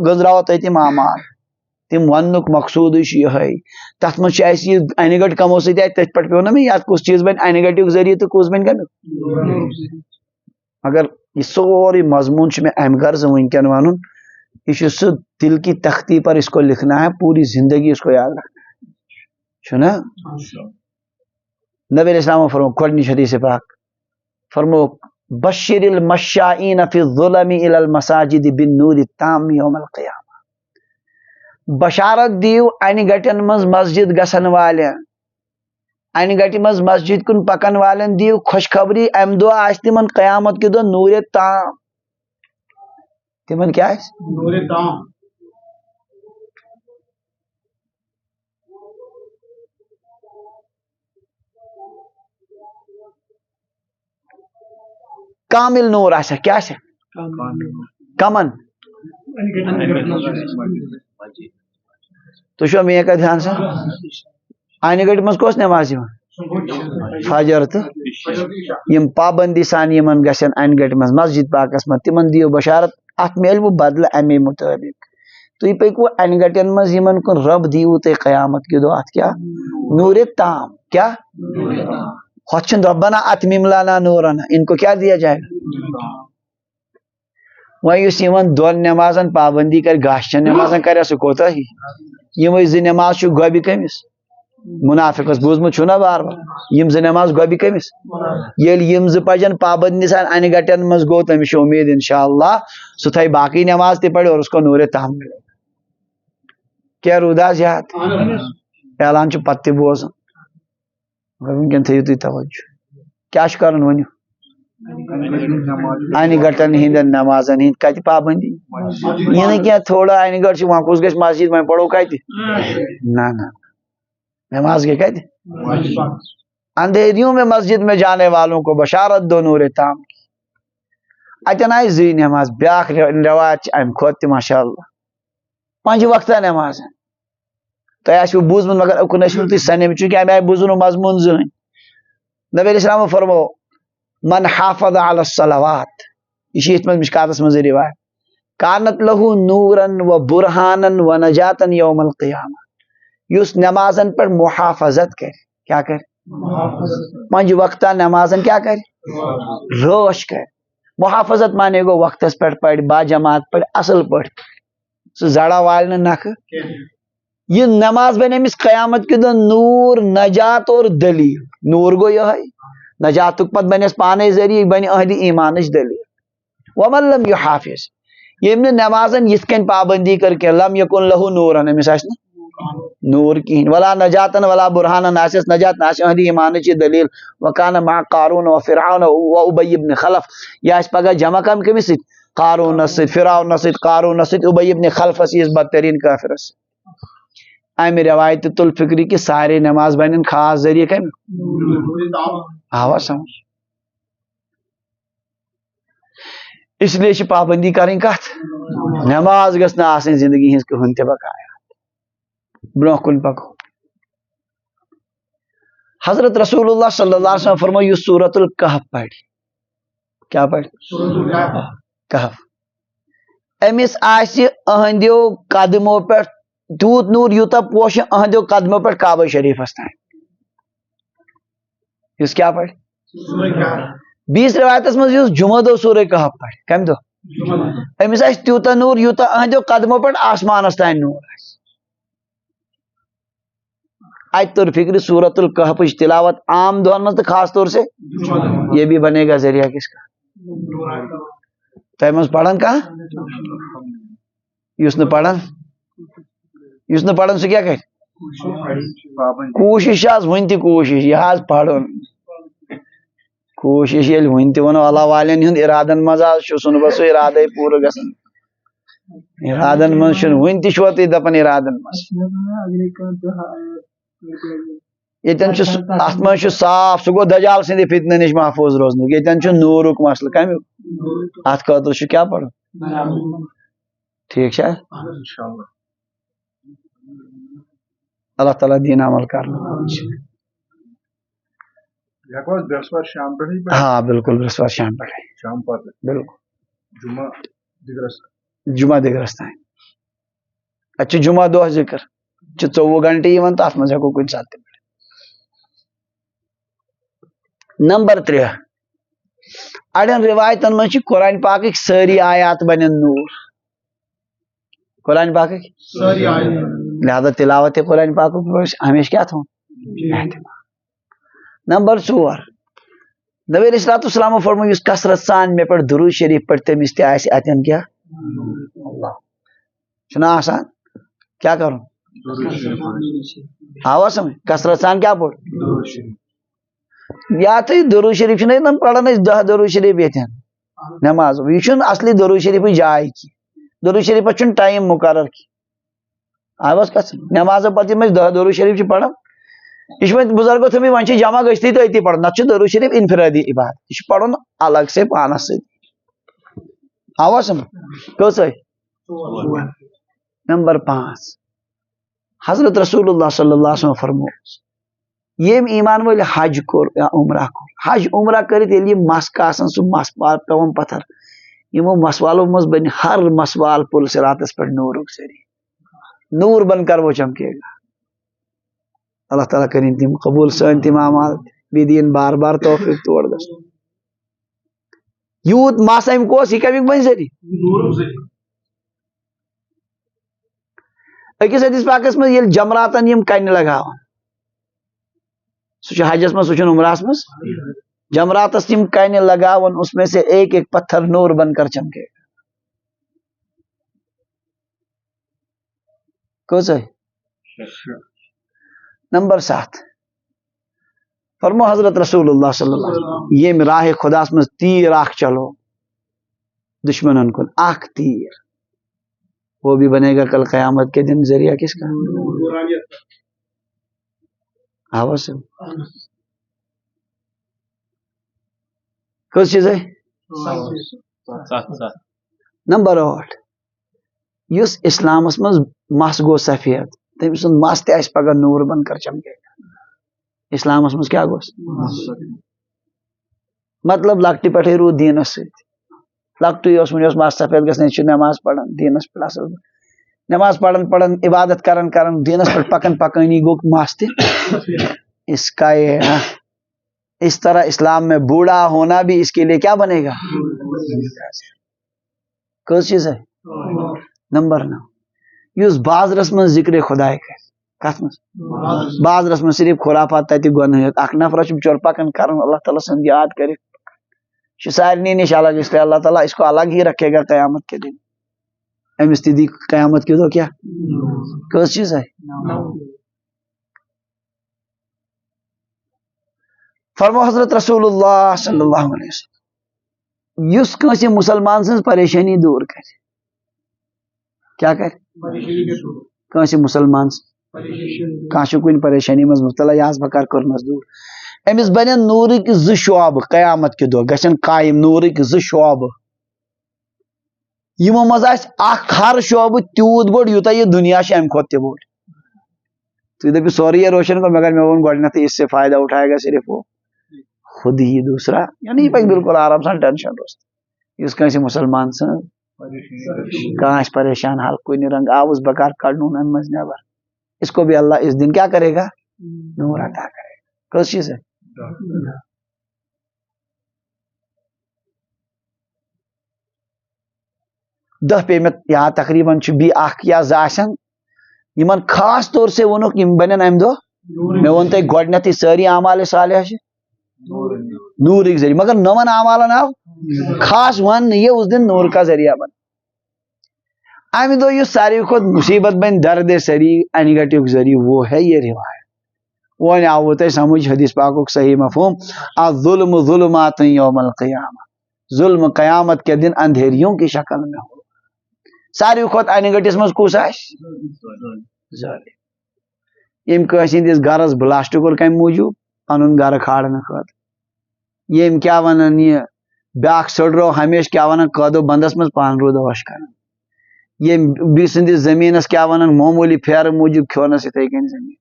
گزراو تم اعمال تم ونک مقصود یہ تر مجھ این گٹ کمو سی تھی پہ پیو نا میں یاد کس چیز بن این گٹک ذریعہ تو کس بن کمیک. مگر یہ سوری مضمون میں ام غرض ونکن ون یہ سہ دل کی تختی پر اس کو لکھنا ہے، پوری زندگی اس کو یاد رکھنا ہے. نا نبی علیہ السلام فرمو گۄڈنِچ حدیث پاک فرمو بشر المشائین فی الظلم الی المساجد بالنور التام یوم القیامہ. بشارت دیو این گٹن مز مسجد گسن والن، این گٹی مز مسجد کن پکن والن دیو خوشخبری ام دو آس تمن قیامت کے دو نور تام. تمن کیا ہے؟ نور تام. کامل نور آسا کیا آسا کمن تو شو میں کا دھیان سے آئین گٹ مز کس نماز فجر تو یم پابندی سان یمن گژھن آئین گٹ مز مسجد پاکس مز تمن دیو بشارت ات میلو بدل امی مطابق. تھی پکو این گٹن مز یمن کن رب دیو تے قیامت کے دو ات کیا نور تام. کیا خوشن ربنا اتمم لنا نورنا، ان کو کیا دیا جائے گا؟ وہی یمن دون نمازن پابندی کر گاشن نمازن کر سہ کوتا ہی یم زی نماز چھ گوبی کمس منافقس بوزمت چھو نا بار بار یم زی نماز گوبی کمس یل یم ز پجن پابندی سان این گٹن مز گو تمس امید انشاءاللہ سہ تھائی باقی نماز تہ پڑھے اور اس کو نور تام ملے. کیا رودا زیاد اعلان چھ پتہ بوزن مگر ونکن تھیو تھی توجہ کیا کرن ونیو این گٹن ہند نمازن ہند کت پابندی یہ نہیں کیا تھوڑا این گٹ وہاں کس گھس مسجد میں پڑھو کت نہ نماز کے کہتے اندھیریوں میں مسجد میں جانے والوں کو بشارت دو نور تام کی. اتن آئی زی نماز بیاکھ روایت ام کھت ماشاء اللہ 5 وقتہ نماز تہ آسو بوزمت مگر اکن ٲسِو نہٕ تُہۍ سنم چونکہ امہ آئی بوزو مضمون زٕہٕنۍ. نبی علیہ السلام فرمو من حافظ علی الصلوات، یہ یت مشکاتس مز روایت کانت لہو نورن و برہانن و نجاتن یوم القیامہ. یس نمازن پر محافظت کر کیا کر منج وقتہ نمازن کیا کر روش کر محافظت مانے گو وقتس پہ پڑھ با جماعت پڑھ اصل پہ سہ زڑا والنے نکھ یہ نماز بن امس قیامت کے دن نور نجات اور دلیل نور گو یہ نجات پت بنس پانے ذریعہ بن اہل ایمان دلیل ومن لم یحافظ یم نے نمازن یت کن پابندی کر کے لم یکن لہو نورن امس آس نور کہین ولا نجاتن ولا برہانن آسس نجات ناس اہل ایمان چی دلیل وکان مع قارون و فرعون و ابی بن خلف یہ آس پگہ جمع کم کمس ست قارون ست فرعون ست قارون ست ابی بن خلف اس بدترین کافر ست امہ روایت تل فکری کہ سارے نماز بنن خاص ذریعہ کم آوا سمجھ اس لیے پابندی کریں کت نماز گھس نا آسن زندگی ہز کہن تہ بقایا برو کن پکو حضرت رسول اللہ صلی اللہ علیہ وسلم فرمو یہ سورت الکہف پڑھ کیا پڑھ کہف امس آس اہندیو قدموں پہ تیوت نور یوتا پوش اہندیو قدموں پہ کعبہ شریفس تین اس کیا پڑھ بیس روایتس مز جمعہ دو سورہ کہف پڑھ کم دو امس آس تیوتا نور یوتا اہندیو قدموں پہ آسمانس تین نور آج تر فکر سورت الکہف تلاوت عام دون میں تو خاص طور سے یہ بھی بنے گا ذریعہ کس کا تم پڑھن کہاں اس نے پڑھن سہ کیا کہ کوشش ون تہ کوشش یہ پڑھن کوشش یل ون تہ ونو اللہ والین ہند ارادن مز سن بہ سہ ارادے پور گھن ارادن من ون تہ تھی دپان ارادن مز یتن ات من صاف سہ گو دجال سند فتنہ نش محفوظ روزن یتن نورک مسئلہ کم ات خاطر کیا پڑھ ٹھیک اللہ تعالیٰ دین عمل کرنا ہاں بالکل برسوار شام پہ بالکل جمعہ دگرس تین اتہ جمعہ دہ ذکر 24 گھنٹے تو ات مز ہیکو کن سات تہ پڑھ نمبر 3 اڑین روایتن من قرآن پاک ساری آیات بنن نور قرآن پاک لہذا تلاوت قرآن پاک ہمیشہ کیا تھو نمبر 4 نبی علیہ الصلوۃ والسلام فرمو اس کثرت سان مے پر درود شریف پڑھ تمس تہ آس اتن کیا اللہ چھنا آسان کیا کروں آوا سمجھ کثرت سان کیا پڑھ یا تو درود شریف چھن پڑھان 10 درود شریف یتن نماز یہ اصلی درود شریف جائے کی درود شریف چھن ٹائم مقرر کی آواز کس نماز پتہ 10 درود شریف پڑھان یہ بزرگو تھمی ون جمع گھتی تو اتی پڑھن نت درود شریف انفرادی عبادت یہ پڑھن الگ سے پانس سی آواز سمجھ کس نمبر 5 حضرت رسول اللہ صلی اللہ علیہ وسلم فرمو یم ایمان ول حج کور یا عمرہ کور حج عمرہ کرت یل مس کا سہ مس پیون پتھر یمو مسوالو مز بن ہر مسوال پل صراطس پر نورک سری نور بن کر وہ چمکے گا اللہ تعالیٰ کریں تم قبول سن تم اعمال بھی دین بار بار توفیق توڑ گس یوت مس ام کوس یہ کمیک بن سری اکس حدیث پاکس مز یل جمراتن یم کن لگاوان سہ حجس مز سہ عمرہس مز جمراتس یم کن لگاون اس میں سے ایک ایک پتھر نور بن کر چمکے گا کس نمبر 7 فرمو حضرت رسول اللہ صلی اللہ علیہ وسلم یہ راہ خدا مز تیر اخ چلو دشمنن کن اخ تیر وہ بھی بنے گا کل قیامت کے دن ذریعہ کس کا آواز کس چیز ہے نمبر 8 اس اسلامس مز مس گو سفید تم سن مس تہ پگہ نور بن کر چمکے گا اسلامس مز کیا گوس مطلب لکٹی پٹھے رود دینس ست لکٹی اس مس سفید گھن نماز پڑھان دینس پہ اصل نماز پڑھان پڑھان عبادت کران کران دینس پہ پکان پکانی گو مس تہ اس کا یہ اس طرح اسلام میں بوڑھا ہونا بھی اس کے لیے کیا بنے گا؟ کس چیز ہے؟ نمبر 9 یس بعض رسم ذکر خدا کت من بعض رسم صرف خرافات تتہ گو اخ نفر بچور پکن کر اللہ تعالیٰ سند یاد کر سارنی نش الگ، اس لیے اللہ تعالیٰ اس کو الگ ہی رکھے گا قیامت کے دن. امس تھی قیامت کے دو کیا کس چیز ہے؟ فرمو حضرت رسول اللہ صلی اللہ علیہ وسلم یس کنسی مسلمان سن پریشانی دور کر کیا کر کنسی مسلمان کانچ کن پریشانی مز مبتلا یہ بکار کرنس دور امس بنن نورک ز شعب قیامت کے دو گھن قائم نورک ز شعب یمو مز ہر شعب تیوت بوڑ یوتا یہ دنیا ام کھت تہ بوڑ تھی دپو سوری یہ روشن کو مگر میں ون گۄڈنیتھ اس سے فائدہ اٹھائے گا صرف وہ خود ہی دوسرا یعنی یہ بالکل آرام سان ٹینشن روز اس کنس مسلمان سن کانچ پریشان حال کن رنگ آوس بکار کڑن ان مز نبر اس کو بھی اللہ اس دن کیا کرے گا؟ نور عطا کرے گا. کس چیز ہے؟ دہ پہ میں یہاں تقریباً بھی اخ یا زاشن یمن خاص طور سے ونک یم بنن ام دہ میں ون تہ گۄڈنیتھ ساری اعمال صالحہ نور ایک ذریعہ مگر نون اعمالن آو خاص ون یہ اس دن نور کا ذریعہ بن امہ دہ یہ ساروی کھت مصیبت بن درد سری انگیٹو ذریعہ وہ ہے یہ روایت. وہ آو تہ سمجھ حدیث پاک صحیح مفہوم الظلم ظلمات یوم القیامہ ظلم قیامت کے دن اندھیریوں کی شکل میں ہو. ساروی کھت انگٹس مز کس ظالم یم کس ہندس گرس بلاسٹ کور کم موجود پن گر کھاڑنے خاطر یم کیا ونان یہ بیاکھ سڑرو ہمیشہ کیا ونان قدو بندس مز پان رود وش کر یم بی سندس زمینس کیا ونان معمولی پھیر موجود کھونس اتھے کن زمین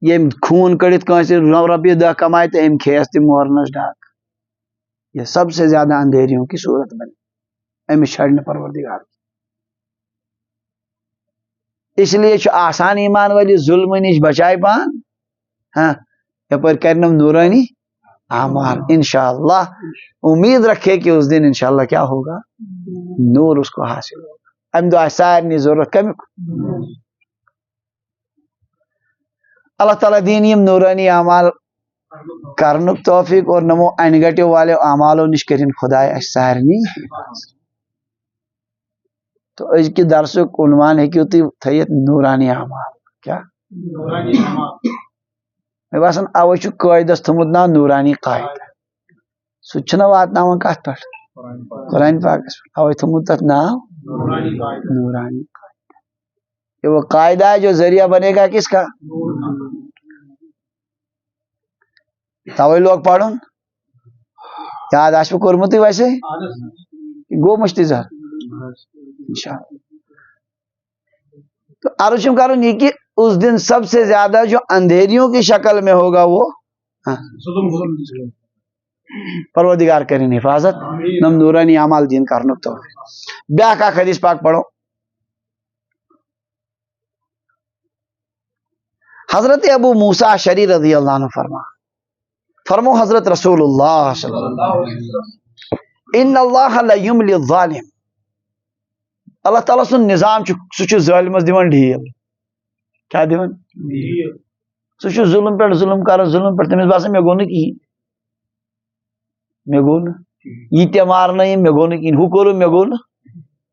یم خون کڑت کنس رۄپیہ دہ کمائے تو ام کھیس تہ مورنس ڈاک. یہ سب سے زیادہ اندھیریوں کی صورت بنے امس چھڑنے پروردگار. اس لیے آسان ایمان والی ظلم نش بچائے پان ہاں یپر کرنم نورانی اعمال انشاءاللہ امید رکھے کہ اس دن انشاءاللہ کیا ہوگا؟ نور اس کو حاصل ہوگا. ام دو سارنی ضرورت کمی اللہ تعالیٰ دین یم نورانی اعمال کرنک توفیق اور نمو انگیٹو والے اعمالوں نش کرن خدا سارنی. تو اس کی درسک عنوان ہے کہ تھیت نورانی اعمال کیا مے باسان اوے چھ قاعدس تھومت نا نورانی قاعدہ سہ واتناون کت پہ قرآن پاکس اوے تھومت تتھ ناو نورانی قاعدہ. یہ وہ قاعدہ ہے جو ذریعہ بنے گا کس کا؟ توے لوگ پڑھن یاد آس کورمت ویسے گو مشتظر انشاءاللہ. تو عرض کروں یہ کہ اس دن سب سے زیادہ جو اندھیریوں کی شکل میں ہوگا وہ پروردگار کریں حفاظت نم نورانی اعمال دین کرنک تو بیاکھ اکھ حدیث پاک پڑھو. حضرت ابو موسیٰ اشعری رضی اللہ عنہ فرمو حضرت رسول اللہ صلی اللہ علیہ وسلم ان اللہ لا یملی الظالم اللہ تعالیٰ سن نظام سہ ظالمس دِوان ڈھیل کیا دِوان سہ ظلم پہ ظلم کر ظلم پہ تمس باسان مے گو نا کہین مے گو نا یہ تہ مارنا مے گو نا کہین ہو کرو مے گو نا.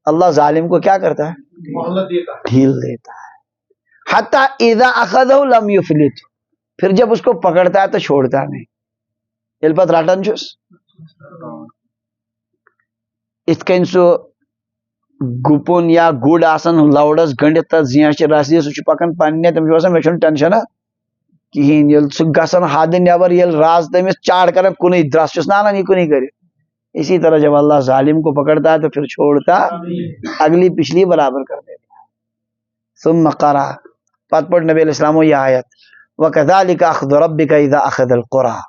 اللہ ظالم کو کیا کرتا ہے؟ ڈھیل دیتا ہے. حتی اذا اخذہ لم یفلت پھر جب اس کو پکڑتا ہے تو چھوڑتا نہیں. یل پت رٹان چھس ات کن سو گپن یا گڑ آسان لوڈس گنڈت تر زینچ رسی سہ پکان پنہ تمس باسان مے چھن ٹینشن کہین یل سہ گژھان حد نبر یل راز تمس چاڑ کران کن درس چھس نا یہ کن کر. اسی طرح جب اللہ ظالم کو پکڑتا ہے تو پھر چھوڑتا اگلی پچھلی برابر کر دیتا ہے. ثم قرأ پت پڑھ نبی علیہ السلام یہ آیت وَكَذَلِكَ أَخْذُ رَبِّكَ إِذَا أَخَذَ الْقُرَىٰ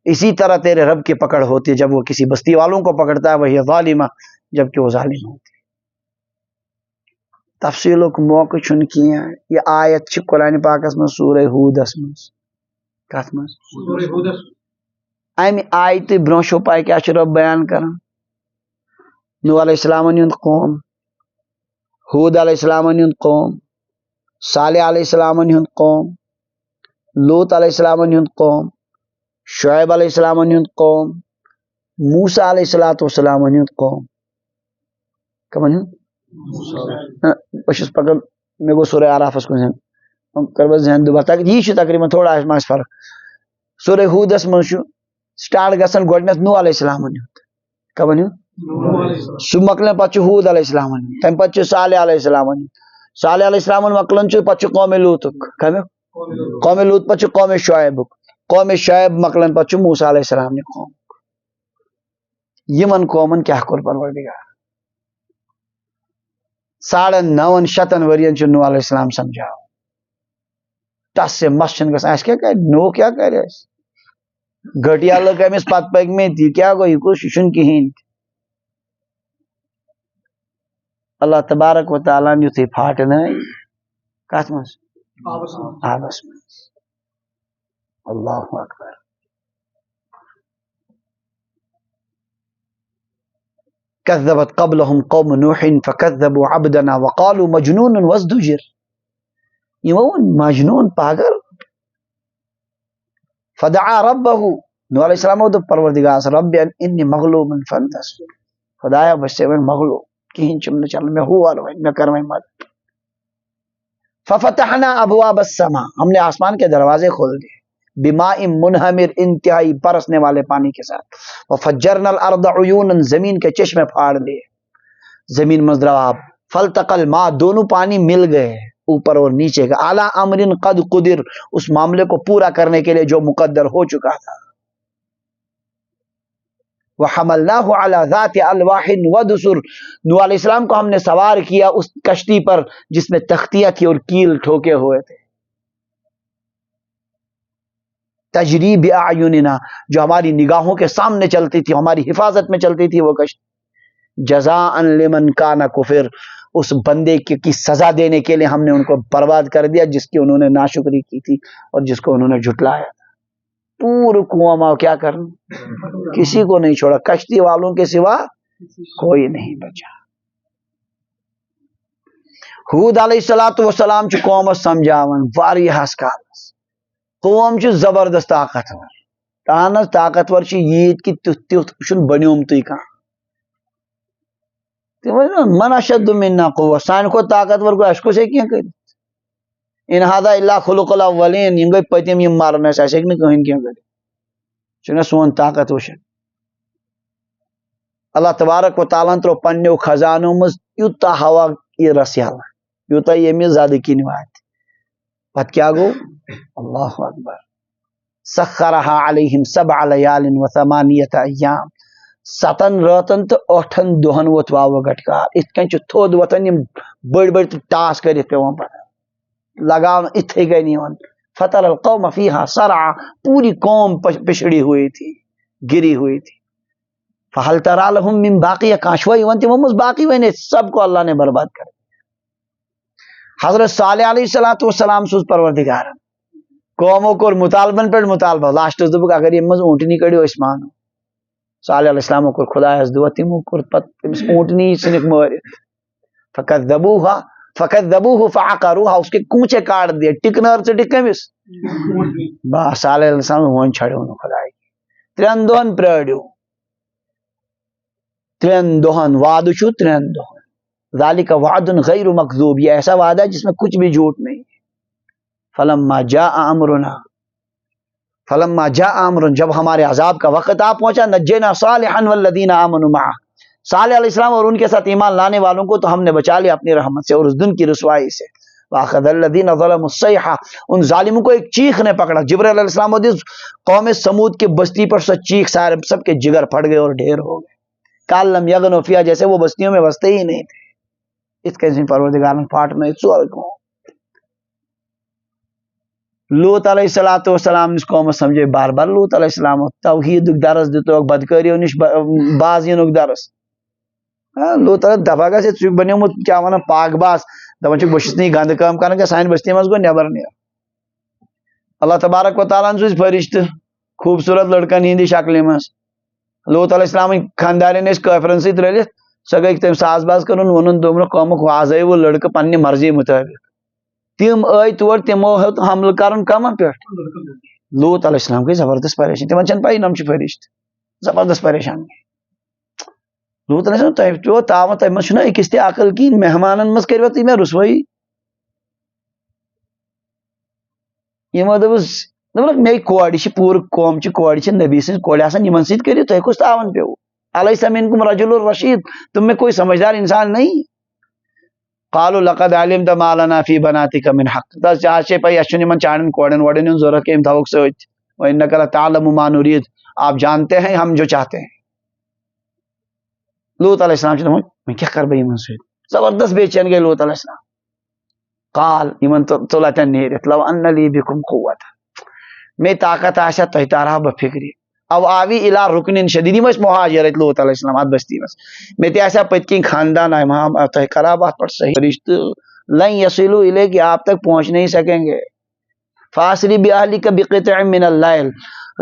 اسی طرح تیرے رب کی پکڑ ہوتی ہے جب وہ کسی بستی والوں کو پکڑتا ہے وہی ظالمہ جبکہ وہ ظالم ہوتی ہے. تفصیل کو موقع چھن کیا یہ آیت چھ قرآن پاکس میں سورہ ہودس میں کت مز امہ آیت برونشو پائی کیا چھ رب بیان کران نوح علیہ السلام ہند قوم ہود علیہ السلام ہند قوم صالح علیہ السلام ہند قوم لوط علیہ السلام ہند قوم شعیب علیہ السلام ہند قوم موسیٰ علیہ السلام ہند قوم کمن بس پکان مے گو سورہ آرافس کن ذہن کر بس ذہن دوبارہ یہ تقریباً تھوڑا مس فرق سورہ ہودس من سٹارٹ گژھان گۄڈنیتھ نوح علیہ السلام ہند کمن سہ مکلن پتہ ہود علیہ السلام تمہ پتہ صالح علیہ السلام صالح علیہ السلام مکلن پتہ قوم لوطک کمیک قوم لوط پتہ قوم شعیبک قوم شعیب مکلن پتہ موسیٰ علیہ السلام قوم یمن قومن کیا کور پروردگار 950 ورین نوح علیہ السلام سمجھاو تس سے مس چھ گھان اس کیا کر نو کیا کر گٹیا لگ امس پت پک میں یہ کیا گو یہ کچھ کہین اللہ تبارک و تعالیٰ یتھے پھاٹن کت مز آبس مز اللہ اکبر كذبت قبلهم قوم نوح فكذبوا عبدنا وقالوا مجنون وازدجر يمون مجنون پاگل فدعا ربه نوح علیہ السلام وہ پروردگار رب انی مغلوب فانتصر خدایا بس میں مغلوب کہیں چم نہ چل میں ہوا میں کر میں مت ففتحنا ابواب السماء ہم نے آسمان کے دروازے کھول دیے بماء منہمر انتہائی برسنے والے پانی کے ساتھ وفجرنا الارض عیونا زمین کے چشمے پھاڑ دیے زمین مزدراب فالتقى الماء دونوں پانی مل گئے اوپر اور نیچے کا اعلی امر قد قدر اس معاملے کو پورا کرنے کے لیے جو مقدر ہو چکا تھا وحملناه على ذات الواح ودسر نوح علیہ السلام کو ہم نے سوار کیا اس کشتی پر جس میں تختیاں تھی اور کیل ٹھوکے ہوئے تھے تجری باعیننا جو ہماری نگاہوں کے سامنے چلتی تھی ہماری حفاظت میں چلتی تھی وہ کشتی جزاء لمن کان کفر اس بندے کی سزا دینے کے لیے ہم نے ان کو برباد کر دیا جس کی انہوں نے ناشکری کی تھی اور جس کو انہوں نے جھٹلایا تھا پورا کنواں ماں کیا کرنا کسی کو نہیں چھوڑا کشتی والوں کے سوا کوئی نہیں بچا ہود علیہ السلام چھ قوم سمجھاون واریہس کالس قوم چھ زبردست طاقتور تانس طاقتور چھ ییت کہ تیتھ چھن بنیومتٕے کانٛہہ من اشد منا قوة سان کو طاقتور کو اس کو سے کیا کر ان هذا الا خلق الاولین یم گئی پتیم یم مارن اس ایسے کہ کہیں کیا کر چنا سون طاقت وش اللہ تبارک و تعالی تر پنیو خزانو مز یوتا ہوا یہ رسیال یوتا یہ زیادہ کی نوات پت کیا گو اللہ اکبر سخرها علیہم 7 لیال و 8 ایام 7 راتن تو 8 دہن ووت واو گٹکار ات کن تھود وتن بڑ بڑ ٹاس کرت پیوان پتہ لگاؤ اتھے گئے نہیں فتر القوم فیہا سرعا پوری قوم پچھڑی ہوئی تھی گری ہوئی تھی فہل ترا لہم من باقی کاشوئی ونتی ممز باقی وینے سب کو اللہ نے برباد کر حضرت صالح علیہ السلام سوز پروردگار قوموں کو مطالبن پر مطالبہ لاسٹ دبک اگر یہ مز اونٹنی کڑیو اسمان صالح علیہ السلام کو خدا اس دعا تیمو کو پت اونٹنی سنک مور فکذبوه فعقروها اس کے کونچے کاٹ دیے ٹکنر سے ٹکمس با صالح علیہ السلام ہون چھڑو نو خدا کی 3 دہن پرڈیو 3 دہن وعد چھو 3 دہن ذالک وعد غیر مکذوب یہ ایسا وعدہ ہے جس میں کچھ بھی جھوٹ نہیں فلما جاء امرنا جب ہمارے عذاب کا وقت آ پہنچا نجینا صالحا والذین آمنوا معه صالح علیہ السلام اور ان کے ساتھ ایمان لانے والوں کو تو ہم نے بچا لیا اپنی رحمت سے اور اس دن کی رسوائی سے واخذ الذین ظلموا الصیحہ ان ظالموں کو ایک چیخ نے پکڑا جبرائیل علیہ السلام قوم سمود کے بستی پر سے چیخ سارے سب کے جگر پھٹ گئے اور ڈھیر ہو گئے کالم یغنوا فیہا جیسے وہ بستیوں میں بستے ہی نہیں تھے اس کے پروردگار نے پھاٹ میں سوال کو لوط علیہ السلام اس قوم سمجھے بار بار لوط علیہ السلام توحید درس دیتو بدکاری نش باز ینک درس لوط علیہ دفعہ گھے ٹھیک بنیومت کیا ونان پاک باز دپان بس نہیں گند کام کران کہ سانہ بستی مز گو نبر نیر اللہ تبارک و تعالیٰ سوز فرشت خوبصورت لڑکن ہندی شکل مز لوط علیہ السلام خاندارن کافرن ست رلت سو گئی تم ساز باز کر ون دمک واز وہ لڑکہ پنہ مرضی مطابق تم آئی تور تمو ہیوت حملہ کرن کمن پہ لوط علیہ السلام گئی زبردست پریشان تمہن چھن پائی نم فرشت زبردست پریشان لوط علیہ السلام تہ پیو تاون تہ مز چھنا اکس تہ عقل کین مہمانن مز کرو تھی میں رسوئی یمو دپس مے کور پور قوم کور نبی سن کور آسان یمن ست کرو تہ کس تاون پیو الیس منکم رجل الرشید تم میں کوئی سمجھدار انسان نہیں قالوا لقد علمت ما لنا في بناتك من حق تس چاچے پائی اس من چانن کوڑن وڑن ضرورت کیم تھوک سوچ وانك لتعلم ما نريد آپ جانتے ہیں ہم جو چاہتے ہیں لوط علیہ السلام میں کیا کر بھائی من سے زبردست بے چین گئے لوط علیہ السلام قال یمن تلتن نیرت لو ان لی بكم قوت میں طاقت آشا تہ تارا بفکری او آوی الى رکن شدید مس مہاجرت لوط علیہ السلام ات بستی مس میں تے ایسا پتکین خاندان ہے وہاں تہ کرا بات پر صحیح رشتہ لن یصلوا الی کہ آپ تک پہنچ نہیں سکیں گے فاسری باہلک بقطع من اللیل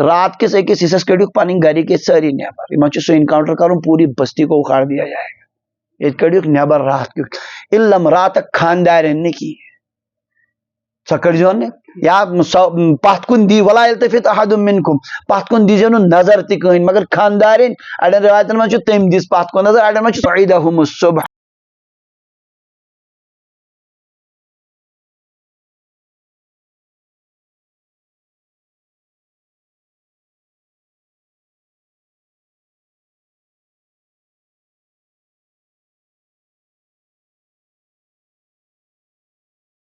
رات کے ایک حصے کڑیو پنن گھر کے ساری نیبر یمن چھ سو انکاؤنٹر کروں پوری بستی کو اکھاڑ دیا جائے گا یہ کڑیو نیبر رات کی الا رات خاندارن نے کی سکڑ جو نے یا پت کن دی ولا یلتفت احد منکم پت کن دی جنو نظر تہ کہین مگر خاندارن اڑن روایتن من چھ تم دس پت کن نظر اڑن من چھ سعیدہم الصبح